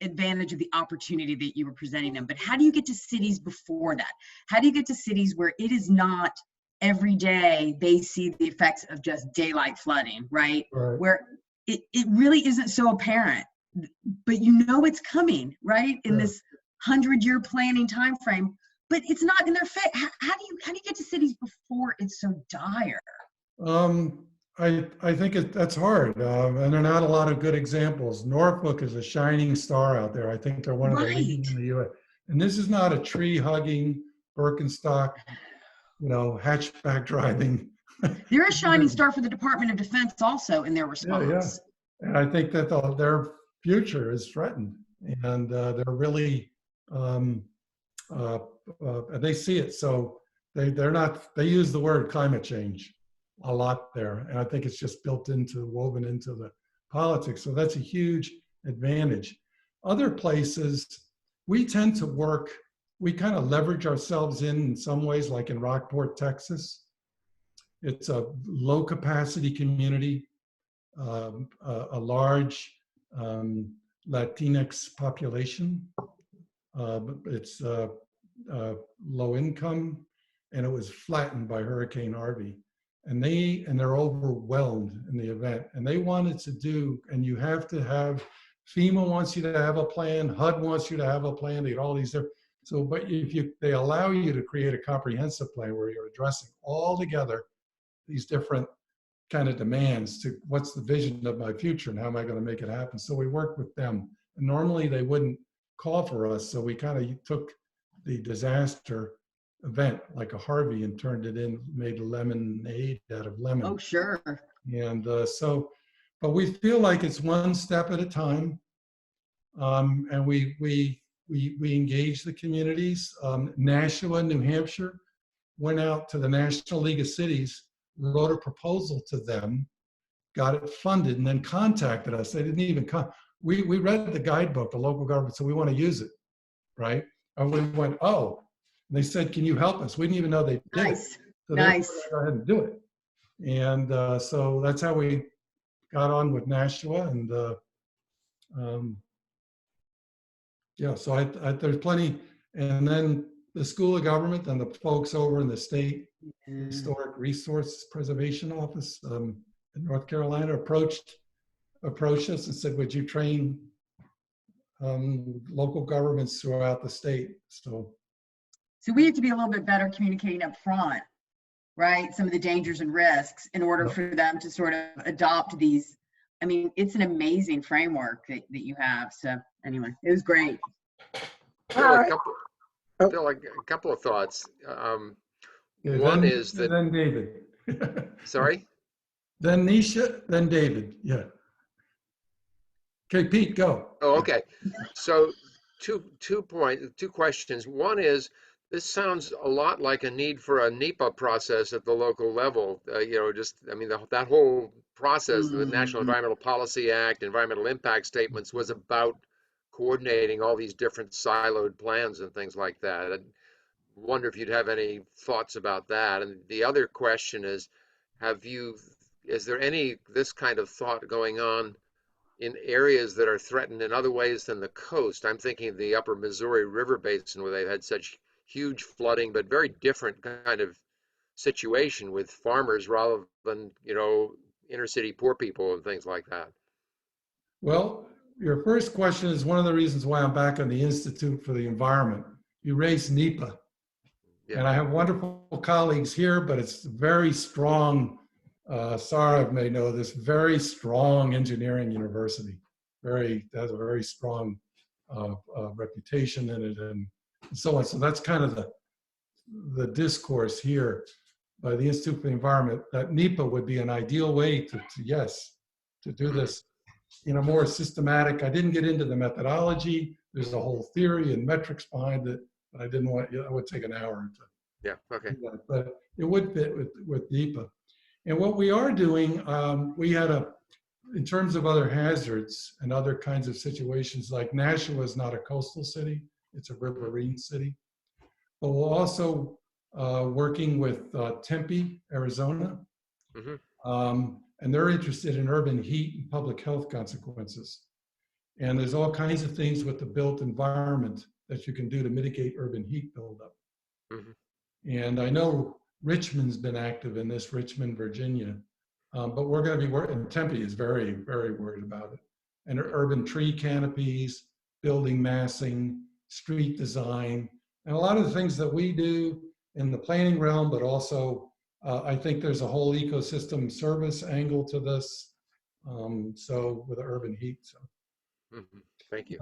Speaker 5: advantage of the opportunity that you were presenting them. But how do you get to cities before that? How do you get to cities where it is not every day they see the effects of just daylight flooding, right? Where it really isn't so apparent, but it's coming, right? In this 100-year planning time frame, but it's not in their face. How do you get to cities before it's so dire?
Speaker 1: I think that's hard, and there are not a lot of good examples. Norfolk is a shining star out there. I think they're one of the leading in the U.S. And this is not a tree-hugging, Birkenstock, hatchback driving.
Speaker 5: They're a shining star for the Department of Defense also in their response.
Speaker 1: Yeah. And I think that their future is threatened, and they're really, they see it. So they use the word climate change a lot there. And I think it's just woven into the politics. So that's a huge advantage. Other places, we tend to work we kind of leverage ourselves in some ways, like in Rockport, Texas. It's a low capacity community, a large Latinx population. It's low income, and it was flattened by Hurricane Harvey. And they're overwhelmed in the event. And they wanted to do, and you have to have, FEMA wants you to have a plan, HUD wants you to have a plan, they get all these different, so, but if they allow you to create a comprehensive plan where you're addressing all together these different kind of demands to what's the vision of my future and how am I going to make it happen. So we worked with them. And normally they wouldn't call for us. So we kind of took the disaster event like a Harvey and turned it in, made lemonade out of lemon.
Speaker 5: Oh, sure.
Speaker 1: And but we feel like it's one step at a time. And we engage the communities. Nashua, New Hampshire, went out to the National League of Cities, wrote a proposal to them, got it funded, and then contacted us. They didn't even come. We read the guidebook, the local government, so we want to use it, right? And we went, oh. And they said, can you help us? We didn't even know they did it. So
Speaker 5: Nice.
Speaker 1: go ahead and do it. And so that's how we got on with Nashua. And yeah, so there's plenty. And then the School of Government and the folks over in the State Historic Resource Preservation Office in North Carolina approached us and said, would you train local governments throughout the state?
Speaker 5: So we have to be a little bit better communicating up front, right? Some of the dangers and risks in order for them to sort of adopt these. I mean, it's an amazing framework that you have. So anyway, it was great.
Speaker 6: Bill, a couple of thoughts. One is that.
Speaker 1: Then David.
Speaker 6: Sorry?
Speaker 1: Then Nisha, then David. Yeah. Okay, Pete, go.
Speaker 6: Oh, okay. So two questions. One is, this sounds a lot like a need for a NEPA process at the local level. That whole process, the National Environmental Policy Act, environmental impact statements, was about coordinating all these different siloed plans and things like that. I wonder if you'd have any thoughts about that. And the other question is, is there any this kind of thought going on in areas that are threatened in other ways than the coast? I'm thinking of the upper Missouri River Basin, where they've had such huge flooding, but very different kind of situation with farmers rather than, inner city poor people and things like that.
Speaker 1: Well, your first question is one of the reasons why I'm back on the Institute for the Environment. You raised NEPA. Yeah. And I have wonderful colleagues here, but it's very strong. Sarah may know this, very strong engineering university. Has a very strong reputation in it and so on. So that's kind of the discourse here by the Institute for the Environment, that NEPA would be an ideal way to do this in a more systematic. I didn't get into the methodology. There's a whole theory and metrics behind it, but I didn't want, it would take an hour to do that. But it would fit with NEPA. And what we are doing, in terms of other hazards and other kinds of situations, like Nashua is not a coastal city, it's a riverine city. But we're also working with Tempe, Arizona. And they're interested in urban heat and public health consequences. And there's all kinds of things with the built environment that you can do to mitigate urban heat buildup. And I know Richmond's been active in this, Richmond, Virginia. But we're going to be working, Tempe is very, very worried about it. And urban tree canopies, building massing, street design, and a lot of the things that we do in the planning realm, but also I think there's a whole ecosystem service angle to this. So with the urban heat. So.
Speaker 6: Thank you.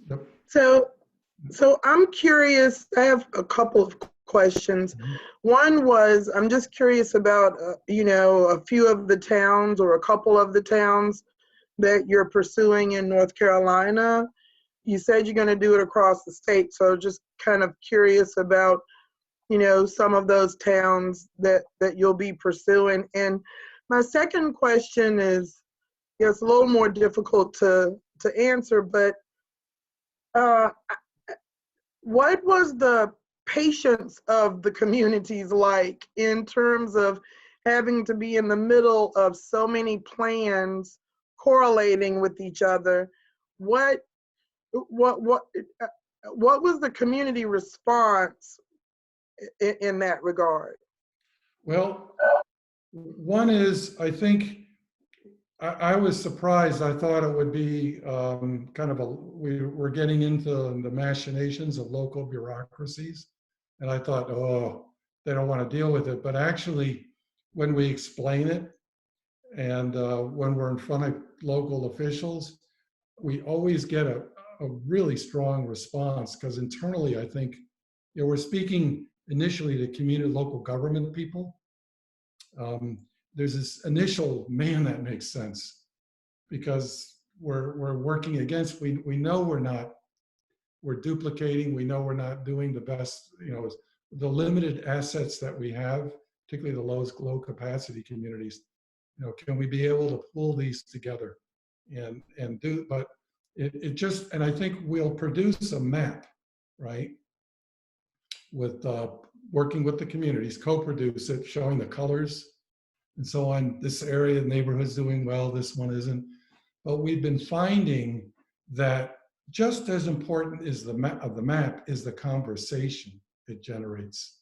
Speaker 1: Yep.
Speaker 7: So I'm curious, I have a couple of questions. One was, I'm just curious about, a few of the towns or a couple of the towns that you're pursuing in North Carolina. You said you're going to do it across the state. So just kind of curious about, some of those towns that you'll be pursuing. And my second question is, it's a little more difficult to answer, but what was the patience of the communities like in terms of having to be in the middle of so many plans correlating with each other? What was the community response in that regard?
Speaker 1: Well, one is, I think, I was surprised. I thought it would be kind of we're getting into the machinations of local bureaucracies. And I thought, oh, they don't want to deal with it. But actually, when we explain it and when we're in front of local officials, we always get a really strong response, because internally, I think, we're speaking initially to community local government people. There's this initial, man, that makes sense, because we're working against, we know we're duplicating, we know we're not doing the best, the limited assets that we have, particularly the low capacity communities, can we be able to pull these together and do, but it just, and I think we'll produce a map, right? With working with the communities, co-produce it, showing the colors and so on. This area, the neighborhood's doing well, this one isn't. But we've been finding that just as important as the map is the conversation it generates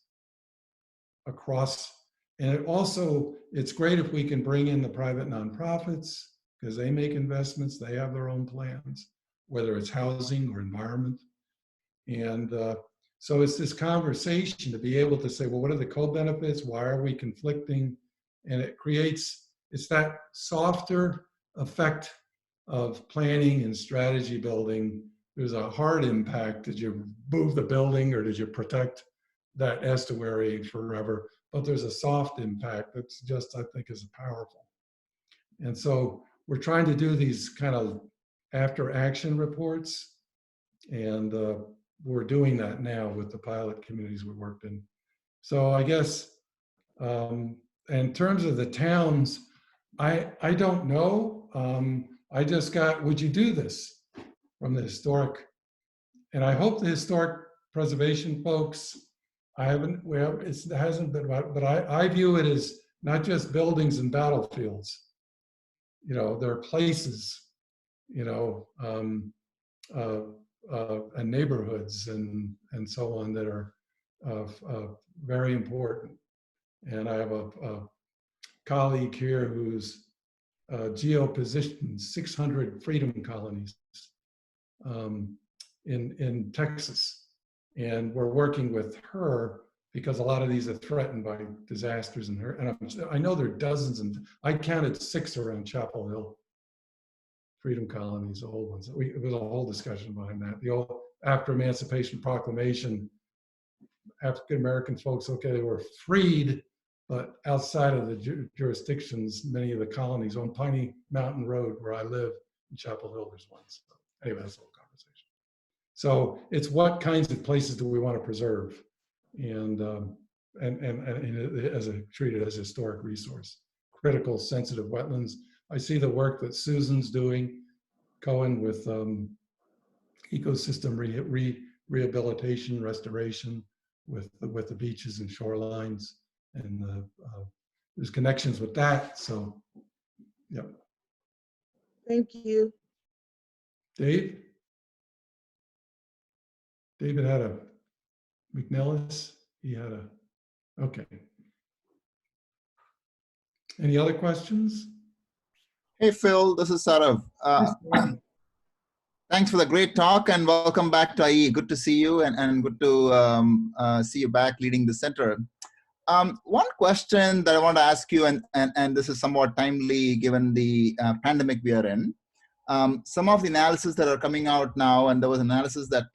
Speaker 1: across. And it also, it's great if we can bring in the private nonprofits, because they make investments, they have their own plans, whether it's housing or environment. And so it's this conversation to be able to say, well, what are the co-benefits? Why are we conflicting? And it creates, it's that softer effect of planning and strategy building. There's a hard impact. Did you move the building, or did you protect that estuary forever? But there's a soft impact that's just, I think, is powerful. And so we're trying to do these kind of after action reports. And we're doing that now with the pilot communities we worked in. So I guess in terms of the towns, I don't know. I just got, would you do this, from the historic? And I hope the historic preservation folks, it hasn't been, but I view it as not just buildings and battlefields. There are places, and neighborhoods and so on that are very important. And I have a colleague here who's geopositioned 600 freedom colonies in Texas. And we're working with her because a lot of these are threatened by disasters in her. And I know there are dozens, and I counted 6 around Chapel Hill. Freedom colonies, the old ones. It was a whole discussion behind that. The old, after Emancipation Proclamation, African American folks, okay, they were freed, but outside of the jurisdictions, many of the colonies on Piney Mountain Road, where I live in Chapel Hill, there's one. So anyway, that's a whole conversation. So it's what kinds of places do we want to preserve, and as treated as a historic resource, critical, sensitive wetlands. I see the work that Susan's doing, Cohen, with ecosystem rehabilitation, restoration, with the beaches and shorelines, and there's connections with that. So, yep.
Speaker 7: Thank you.
Speaker 1: Dave? David had a McNellis. He had a, okay. Any other questions?
Speaker 8: Hey, Phil, this is Sarav. Thanks for the great talk, and welcome back to IE. Good to see you, and good to see you back leading the center. One question that I want to ask you, and this is somewhat timely given the pandemic we are in. Some of the analysis that are coming out now, and there was analysis that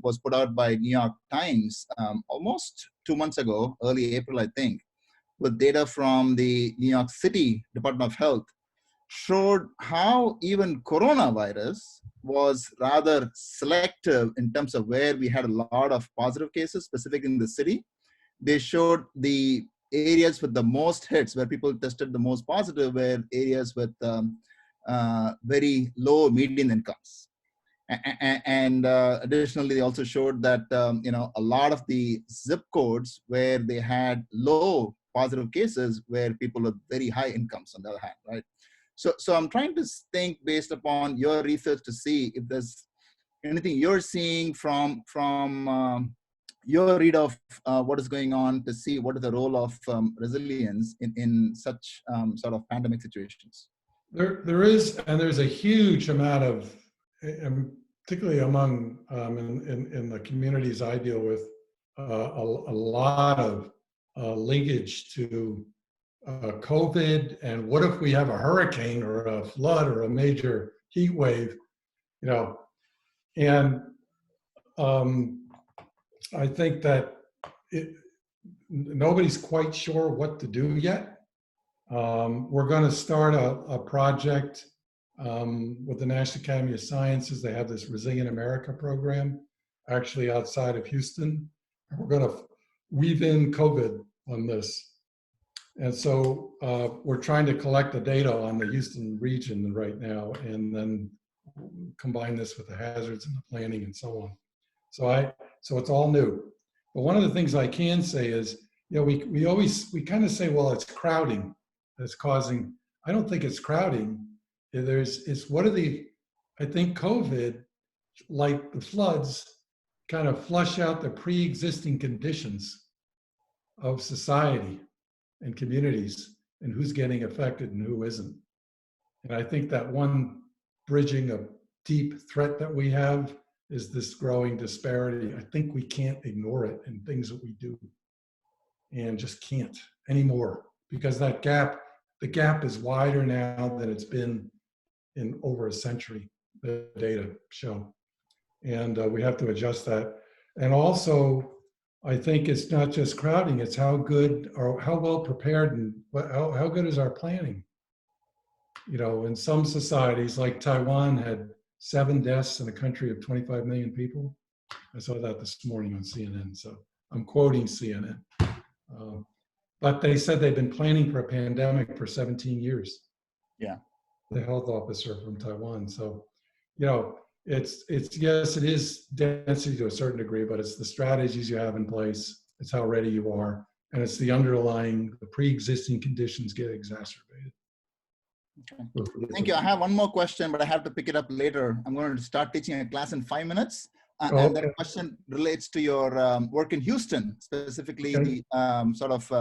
Speaker 8: was put out by New York Times almost 2 months ago, early April, I think, with data from the New York City Department of Health, showed how even coronavirus was rather selective in terms of where we had a lot of positive cases, specifically in the city. They showed the areas with the most hits, where people tested the most positive, were areas with very low median incomes. And additionally, they also showed that a lot of the zip codes where they had low positive cases were people with very high incomes on the other hand, right? So I'm trying to think based upon your research to see if there's anything you're seeing from your read of what is going on, to see what is the role of resilience in such sort of pandemic situations.
Speaker 1: There is, and there's a huge amount of, particularly among in the communities I deal with, a lot of linkage to COVID, and what if we have a hurricane or a flood or a major heat wave, and I think that nobody's quite sure what to do yet. We're going to start a project with the National Academy of Sciences. They have this Resilient America program, actually outside of Houston. We're going to weave in COVID on this. And so we're trying to collect the data on the Houston region right now, and then combine this with the hazards and the planning and so on. So it's all new. But one of the things I can say is, we kind of say, well, it's crowding that's causing. I don't think it's crowding. I think COVID, like the floods, kind of flush out the pre-existing conditions of society and communities, and who's getting affected and who isn't. And I think that one bridging a deep threat that we have is this growing disparity. I think we can't ignore it in things that we do, and just can't anymore, because the gap is wider now than it's been in over a century, the data show. And we have to adjust that. And also, I think it's not just crowding, it's how good or how well prepared and how good is our planning. In some societies, like Taiwan had 7 deaths in a country of 25 million people. I saw that this morning on CNN, so I'm quoting CNN. But they said they've been planning for a pandemic for 17 years.
Speaker 8: Yeah.
Speaker 1: The health officer from Taiwan. So, it's yes, it is density to a certain degree, but it's the strategies you have in place. It's how ready you are, and it's the pre-existing conditions get exacerbated.
Speaker 8: Okay. Thank you. I have one more question, but I have to pick it up later. I'm going to start teaching a class in 5 minutes. And that question relates to your work in Houston, specifically the sort of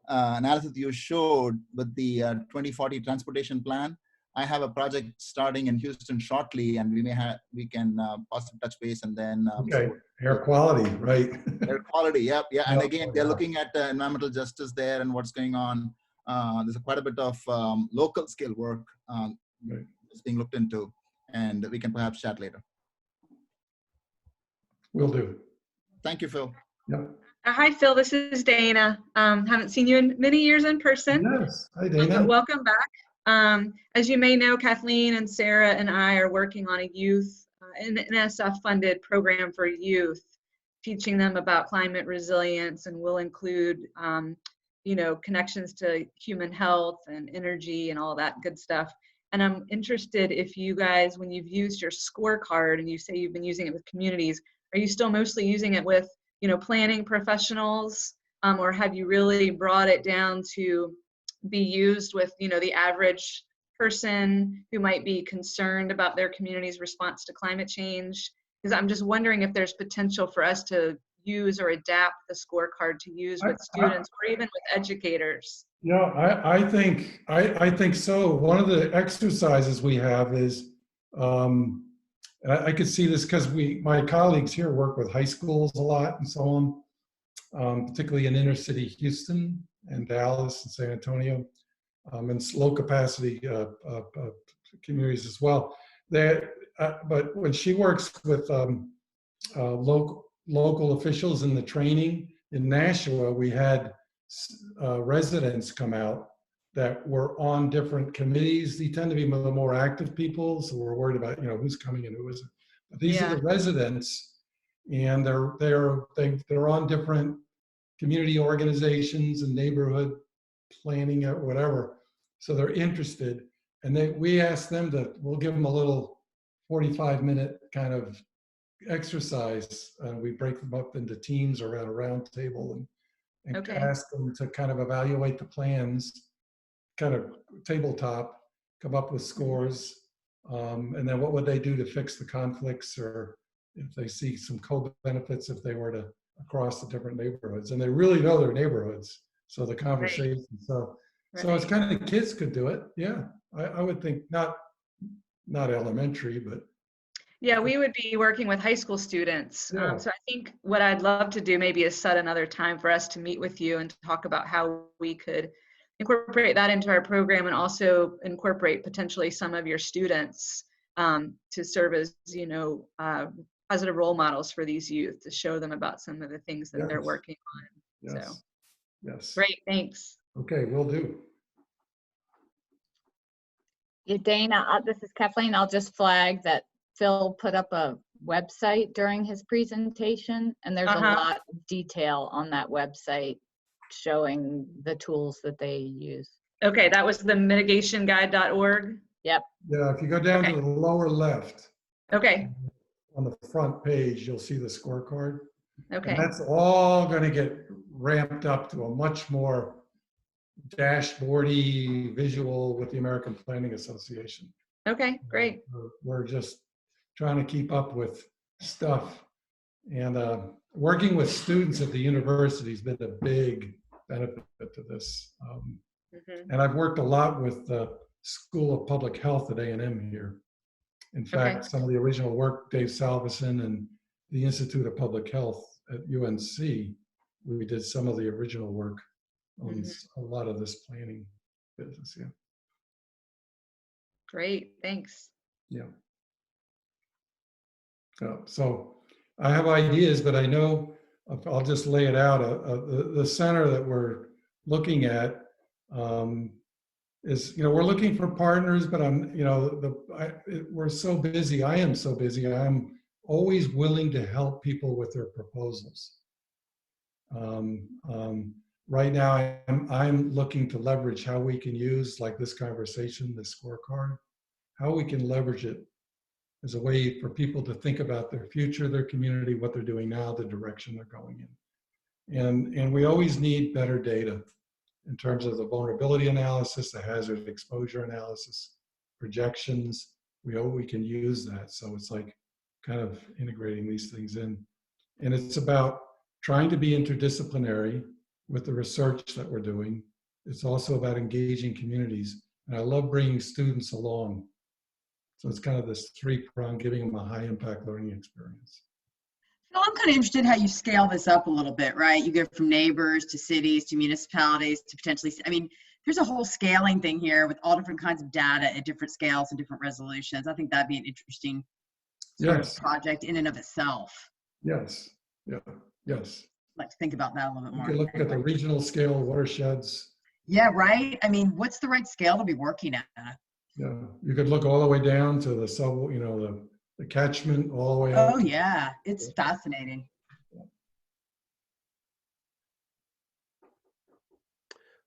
Speaker 8: analysis you showed with the 2040 transportation plan. I have a project starting in Houston shortly, and we can possibly touch base, and then
Speaker 1: air quality, right?
Speaker 8: Air quality, yeah. And again, they're looking at environmental justice there and what's going on. There's quite a bit of local scale work that's being looked into, and we can perhaps chat later.
Speaker 1: Will do.
Speaker 8: Thank you, Phil.
Speaker 1: Yep.
Speaker 3: Hi, Phil. This is Dana. Haven't seen you in many years in person.
Speaker 1: Yes. Hi, Dana.
Speaker 3: Welcome back. As you may know, Kathleen and Sarah and I are working on a youth, an NSF-funded program for youth, teaching them about climate resilience, and we'll include, connections to human health and energy and all that good stuff. And I'm interested if you guys, when you've used your scorecard and you say you've been using it with communities, are you still mostly using it with, planning professionals, or have you really brought it down to be used with, the average person who might be concerned about their community's response to climate change? Because I'm just wondering if there's potential for us to use or adapt the scorecard to use with students or even with educators.
Speaker 1: Yeah, I think so. One of the exercises we have is, and I could see this because my colleagues here work with high schools a lot and so on, particularly in inner city Houston and Dallas and San Antonio, and low capacity communities as well. But when she works with local officials in the training in Nashua, we had residents come out that were on different committees. They tend to be the more active people, so we're worried about who's coming and who isn't. But these are the residents, and they're on different community organizations and neighborhood planning or whatever. So they're interested, and we ask them we'll give them a little 45-minute kind of exercise. We break them up into teams around a round table and
Speaker 3: Okay.
Speaker 1: ask them to kind of evaluate the plans, kind of tabletop, come up with scores, and then what would they do to fix the conflicts, or if they see some co-benefits if they were to across the different neighborhoods. And they really know their neighborhoods, so the conversation. So it's kind of, kids could do it. Yeah, I would think not elementary, but
Speaker 3: yeah, we would be working with high school students.
Speaker 1: Yeah.
Speaker 3: So I think what I'd love to do maybe is set another time for us to meet with you and talk about how we could incorporate that into our program, and also incorporate potentially some of your students to serve as, positive role models for these youth, to show them about some of the things that they're
Speaker 1: Yes.
Speaker 3: working on.
Speaker 1: yes,
Speaker 3: So
Speaker 1: yes.
Speaker 3: great, thanks.
Speaker 1: Okay, will do.
Speaker 9: Yeah, Dana, this is Kathleen. I'll just flag that Phil put up a website during his presentation, and there's a lot of detail on that website showing the tools that they use.
Speaker 3: Okay, that was the mitigationguide.org.
Speaker 9: Yep.
Speaker 1: Yeah, if you go down to the lower left,
Speaker 3: Okay.
Speaker 1: on the front page, you'll see the scorecard.
Speaker 3: Okay.
Speaker 1: And that's all going to get ramped up to a much more dashboardy visual with the American Planning Association.
Speaker 3: Okay, great.
Speaker 1: We're just trying to keep up with stuff. And working with students at the university has been a big benefit to this. And I've worked a lot with the School of Public Health at A&M here. In fact, some of the original work, Dave Salveson and the Institute of Public Health at UNC, we did some of the original work on a lot of this planning business. Yeah.
Speaker 3: Great, thanks.
Speaker 1: Yeah. So I have ideas, but I know I'll just lay it out. The center that we're looking at is, we're looking for partners, but we're so busy. I am so busy. I'm always willing to help people with their proposals. Right now, I'm looking to leverage how we can use, like this conversation, this scorecard, how we can leverage it as a way for people to think about their future, their community, what they're doing now, the direction they're going in. And we always need better data in terms of the vulnerability analysis, the hazard exposure analysis, projections. We can use that. So it's like kind of integrating these things in. And it's about trying to be interdisciplinary with the research that we're doing. It's also about engaging communities. And I love bringing students along. So it's kind of this three-prong, giving them a high-impact learning experience.
Speaker 5: So I'm kind of interested how you scale this up a little bit, right? You go from neighbors to cities to municipalities to potentially, there's a whole scaling thing here with all different kinds of data at different scales and different resolutions. I think that'd be an interesting sort of project in and of itself.
Speaker 1: Yes, yeah, yes.
Speaker 5: I'd like to think about that a little bit more.
Speaker 1: You could look at the regional scale watersheds.
Speaker 5: Yeah, right? What's the right scale to be working at?
Speaker 1: Yeah, you could look all the way down to the sub, the catchment all the way up.
Speaker 5: Oh yeah, it's fascinating.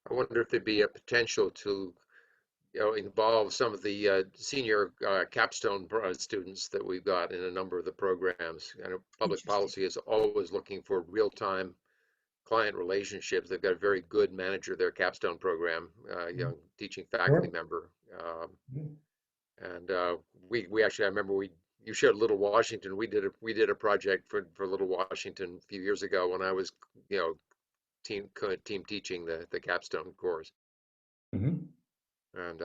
Speaker 6: I wonder if there'd be a potential to, involve some of the senior capstone students that we've got in a number of the programs. I know public policy is always looking for real-time client relationships. They've got a very good manager of their capstone program, young teaching faculty member. And we actually, I remember you showed Little Washington. We did a project for Little Washington a few years ago when I was, team teaching the capstone course. And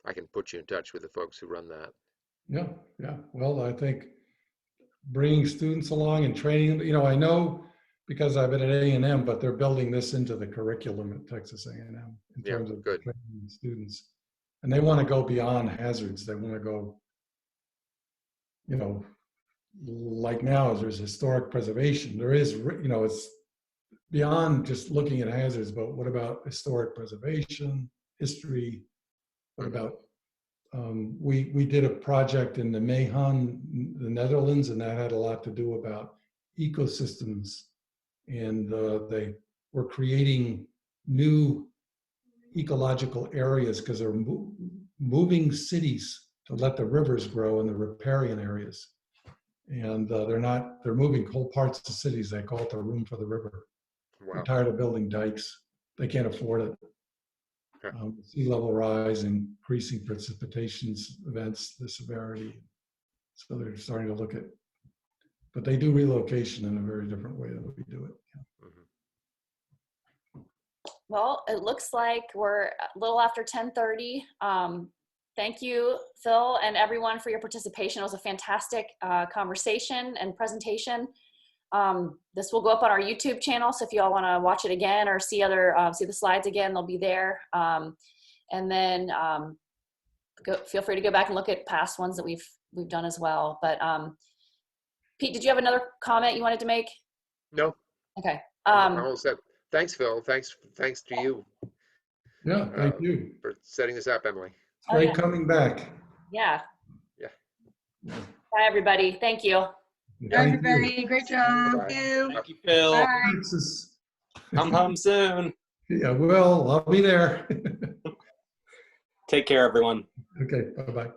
Speaker 6: I can put you in touch with the folks who run that.
Speaker 1: Yeah. Well, I think bringing students along and training, I know because I've been at A&M, but they're building this into the curriculum at Texas A&M in terms of training students. And they want to go beyond hazards. They want to go, like now there's historic preservation. There is, it's beyond just looking at hazards, but what about historic preservation, history? What about, we did a project in the Mahon, the Netherlands, and that had a lot to do about ecosystems. And they were creating new ecological areas because they're moving cities to let the rivers grow in the riparian areas. And they're moving whole parts of cities. They call it the room for the river.
Speaker 6: Wow.
Speaker 1: They're tired of building dikes. They can't afford it.
Speaker 6: Okay.
Speaker 1: Sea level rise, increasing precipitation events, the severity. So they're starting to look at, but they do relocation in a very different way than we do it.
Speaker 6: Mhm.
Speaker 4: Well, it looks like we're a little after 10:30. Thank you, Phil, and everyone for your participation. It was a fantastic conversation and presentation. This will go up on our YouTube channel, so if you all want to watch it again or see the slides again, they'll be there. And then feel free to go back and look at past ones that we've done as well. But Pete, did you have another comment you wanted to make?
Speaker 6: No.
Speaker 4: Okay.
Speaker 6: I'm all set. Thanks, Phil. Thanks to you.
Speaker 1: Yeah, thank you
Speaker 6: For setting this up, Emily.
Speaker 1: It's great coming back.
Speaker 4: Yeah.
Speaker 6: Yeah.
Speaker 4: Bye, everybody. Thank you.
Speaker 1: Thank you.
Speaker 5: Everybody, great job.
Speaker 6: Bye.
Speaker 2: Thank you, Phil.
Speaker 5: Bye.
Speaker 1: Texas.
Speaker 2: Come home soon.
Speaker 1: Yeah, well, I'll be there.
Speaker 2: Take care, everyone.
Speaker 1: Okay, bye-bye.